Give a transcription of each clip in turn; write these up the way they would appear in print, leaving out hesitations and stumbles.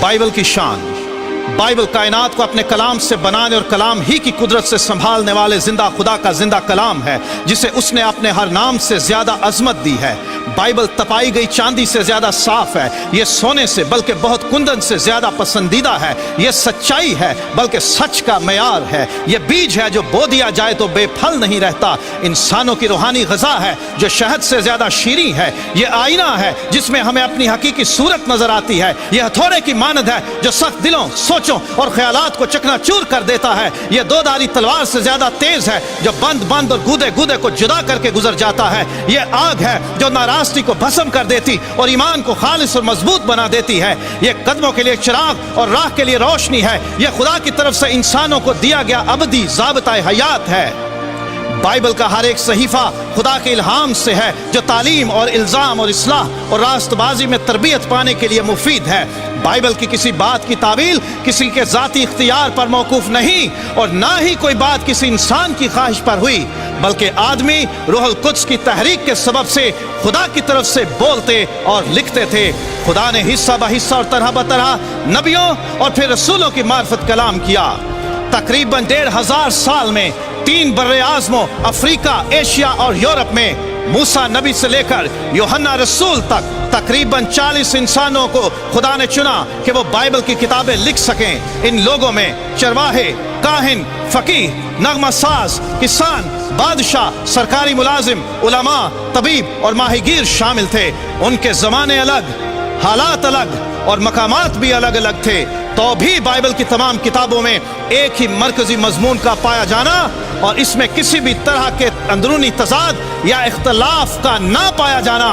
Bible की शान। Bible कायनात को अपने कलाम से बनाने और कलाम ही की कुदरत से संभालने वाले जिंदा खुदा का जिंदा कलाम है, जिसे उसने अपने हर नाम से ज्यादा अजमत दी है। बाइबल तपाई गई चांदी से ज्यादा साफ है, ये सोने से बल्कि बहुत कुंदन से ज्यादा पसंदीदा है। ये सच्चाई है बल्कि सच का मयार है। ये बीज है जो बो दिया जाए तो बेफल नहीं रहता। इंसानों की रूहानी ग़िज़ा है जो शहद से ज्यादा शीरीं है। ये आईना है जिसमें हमें अपनी हकीकी सूरत नजर आती है। यह हथौड़े की मानद है जो सख्त दिलों, सोचों और ख्यालात को चकनाचूर कर देता है। यह दोधारी तलवार से ज्यादा तेज है जो बंद बंद और गूदे गूदे को जुदा करके गुजर जाता है। यह आग है जो नाराज़गी को भस्म कर देती और ईमान को खालिस और मजबूत बना देती है। यह कदमों के लिए चिराग और राह के लिए रोशनी है। यह खुदा की तरफ से इंसानों को दिया गया अबदी ज़ाबिता हयात है। बाइबल का हर एक सहीफा खुदा के इल्हाम से है जो तालीम और इल्ज़ाम और इस्लाह और रास्तबाजी में तरबियत पाने के लिए मुफीद है। बाइबल की किसी बात की तावील किसी के ज़ाती इख्तियार पर मौकूफ नहीं और ना ही कोई बात किसी इंसान की ख्वाहिश पर हुई, बल्कि आदमी रूहुल कुद्स की तहरीक के सबब से खुदा की तरफ से बोलते और लिखते थे। खुदा ने हिस्सा ब हिस्सा और तरह ब तरह नबियों और फिर रसूलों की मार्फत कलाम किया। तकरीबन 1500 साल में 3 बर्रे आज़मों अफ्रीका, एशिया और यूरोप में मूसा नबी से लेकर यूहन्ना रसूल तक तकरीबन 40 इंसानों को खुदा ने चुना कि वो बाइबल की किताबें लिख सकें। इन लोगों में चरवाहे, काहिन, फकीह, नगमा साज, किसान, बादशाह, सरकारी मुलाजिम, उलमा, तबीब और माहिगीर शामिल थे। उनके ज़माने अलग, हालात अलग और मकामात भी अलग अलग थे, तो भी बाइबल की तमाम किताबों में एक ही मरकजी मजमून का पाया जाना और इसमें किसी भी तरह के अंदरूनी तजाद या इख्तलाफ का ना पाया जाना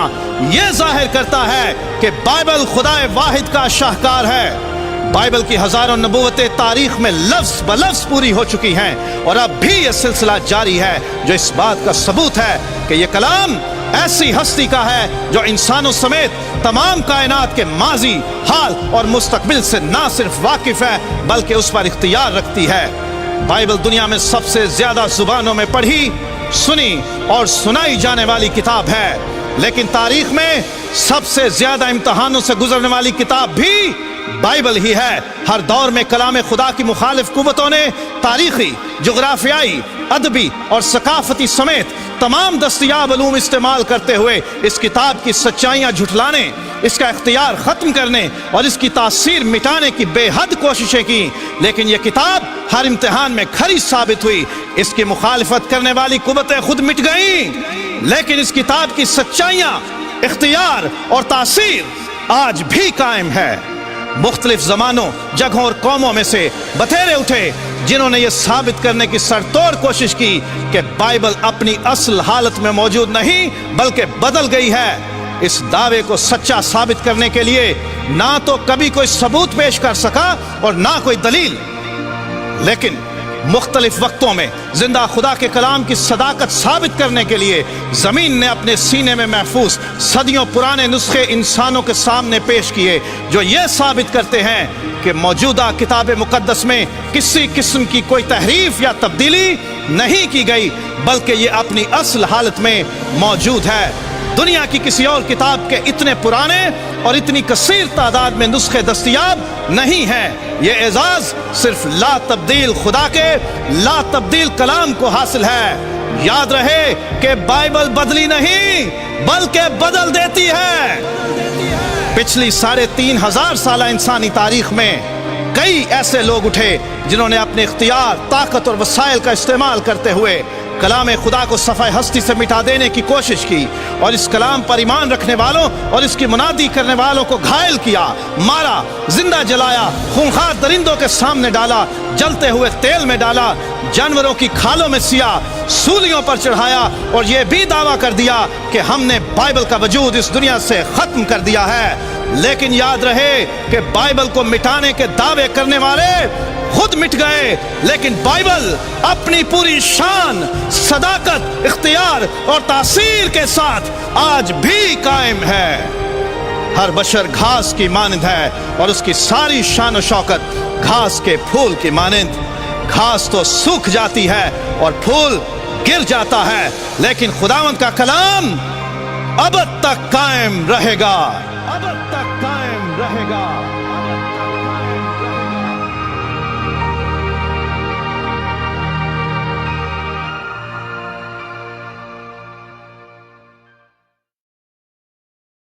यह जाहिर करता है कि बाइबल खुदाए वाहिद का शाहकार है। बाइबल की हजारों नबूवतें तारीख में लफ्ज ब लफ्ज पूरी हो चुकी हैं और अब भी यह सिलसिला जारी है, जो इस बात का सबूत है कि यह कलाम ऐसी हस्ती का है जो इंसानों समेत तमाम कायनात के माजी, हाल और मुस्तकबिल से ना सिर्फ वाकिफ है बल्कि उस पर इख्तियार रखती है। बाइबल दुनिया में सबसे ज्यादा जुबानों में पढ़ी, सुनी और सुनाई जाने वाली किताब है, लेकिन तारीख में सबसे ज्यादा इम्तहानों से गुजरने वाली किताब भी बाइबल ही है। हर दौर में कलाम खुदा की मुखालिफ कुव्वतों ने तारीखी, जोग्राफियाई, अदबी और सकाफती समेत तमाम दस्तयाब उलूम इस्तेमाल करते हुए इस किताब की सच्चाइयाँ झुठलाने, इसका इख्तियार ख़त्म करने और इसकी तासीर मिटाने की बेहद कोशिशें की, लेकिन यह किताब हर इम्तिहान में खरी साबित हुई। इसकी मुखालिफत करने वाली कुव्वतें खुद मिट गईं, लेकिन इस किताब की सच्चाइयाँ, इख्तियार और तासीर आज भी कायम है। मुख्तलिफ ज़मानों, जगहों और कौमों में से बथेरे उठे जिन्होंने ये साबित करने की सरतोड़ कोशिश की कि बाइबल अपनी असल हालत में मौजूद नहीं बल्कि बदल गई है। इस दावे को सच्चा साबित करने के लिए ना तो कभी कोई सबूत पेश कर सका और ना कोई दलील, लेकिन मुख्तलिफ वक्तों में जिंदा खुदा के कलाम की सदाकत साबित करने के लिए ज़मीन ने अपने सीने में महफूज सदियों पुराने नुस्खे इंसानों के सामने पेश किए, जो ये साबित करते हैं कि मौजूदा किताब मुकद्दस में किसी किस्म की कोई तहरीफ या तब्दीली नहीं की गई, बल्कि ये अपनी असल हालत में मौजूद है। दुनिया की किसी और किताब के इतने पुराने और इतनी कसीर तादाद में नुस्खे दस्तयाब नहीं हैं। ये एजाज सिर्फ ला तब्दील खुदा के ला तब्दील कलाम को हासिल है। याद रहे कि बाइबल बदली नहीं बल्कि बदल देती है। पिछली 3500 साल इंसानी तारीख में कई ऐसे लोग उठे जिन्होंने अपने इख्तियार, ताकत और वसाइल का इस्तेमाल करते हुए कलाम खुदा को सफ़ाए हस्ती से मिटा देने की कोशिश की और इस कलाम पर ईमान रखने वालों और इसकी मुनादी करने वालों को घायल किया, मारा, जिंदा जलाया, खूंखार दरिंदों के सामने डाला, जलते हुए तेल में डाला, जानवरों की खालों में सिया, सूलियों पर चढ़ाया और यह भी दावा कर दिया कि हमने बाइबल का वजूद इस दुनिया से खत्म कर दिया है। लेकिन याद रहे कि बाइबल को मिटाने के दावे करने वाले खुद मिट गए, लेकिन बाइबल अपनी पूरी शान, सदाकत, इख्तियार और तासीर के साथ आज भी कायम है। हर बशर घास की मानंद है और उसकी सारी शान और शौकत घास के फूल की मानंद। घास तो सूख जाती है और फूल गिर जाता है, लेकिन खुदावंद का कलाम अब तक कायम रहेगा, अब तक कायम रहेगा।